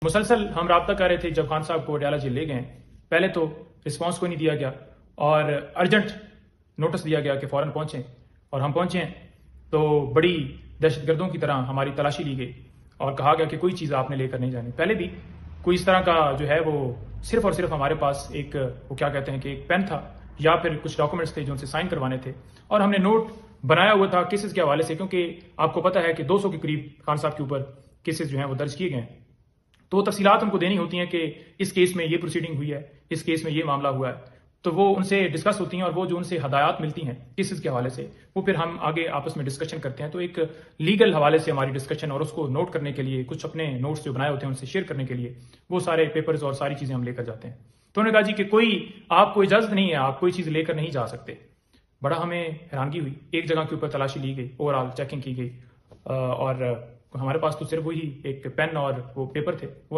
مسلسل ہم رابطہ کر رہے تھے جب خان صاحب کو اڈیالہ جیل لے گئے. پہلے تو رسپانس کوئی نہیں دیا گیا اور ارجنٹ نوٹس دیا گیا کہ فوراً پہنچیں, اور ہم پہنچے ہیں تو بڑی دہشت گردوں کی طرح ہماری تلاشی لی گئی اور کہا گیا کہ کوئی چیز آپ نے لے کر نہیں جانی. پہلے بھی کوئی اس طرح کا جو ہے وہ صرف اور صرف ہمارے پاس ایک وہ کیا کہتے ہیں کہ ایک پین تھا یا پھر کچھ ڈاکومنٹس تھے جو ان سے سائن کروانے تھے, اور ہم نے نوٹ بنایا ہوا تھا کیسز کے حوالے سے, کیونکہ آپ کو پتہ ہے کہ 200 کے قریب خان صاحب کے اوپر کیسز جو ہیں وہ درج کیے گئے ہیں. تو تفصیلات ان کو دینی ہوتی ہیں کہ اس کیس میں یہ پروسیڈنگ ہوئی ہے, اس کیس میں یہ معاملہ ہوا ہے, تو وہ ان سے ڈسکس ہوتی ہیں اور وہ جو ان سے ہدایات ملتی ہیں کیسز کے حوالے سے وہ پھر ہم آگے آپس میں ڈسکشن کرتے ہیں. تو ایک لیگل حوالے سے ہماری ڈسکشن اور اس کو نوٹ کرنے کے لیے کچھ اپنے نوٹس جو بنائے ہوتے ہیں ان سے شیئر کرنے کے لیے وہ سارے پیپرز اور ساری چیزیں ہم لے کر جاتے ہیں. تو انہوں نے کہا جی کہ کوئی آپ کو اجازت نہیں ہے, آپ کوئی چیز لے کر نہیں جا سکتے. بڑا ہمیں حیرانگی ہوئی. ایک جگہ کے اوپر تلاشی لی گئی, اوور آل چیکنگ کی گئی, اور ہمارے پاس تو صرف وہی ایک پین اور وہ پیپر تھے.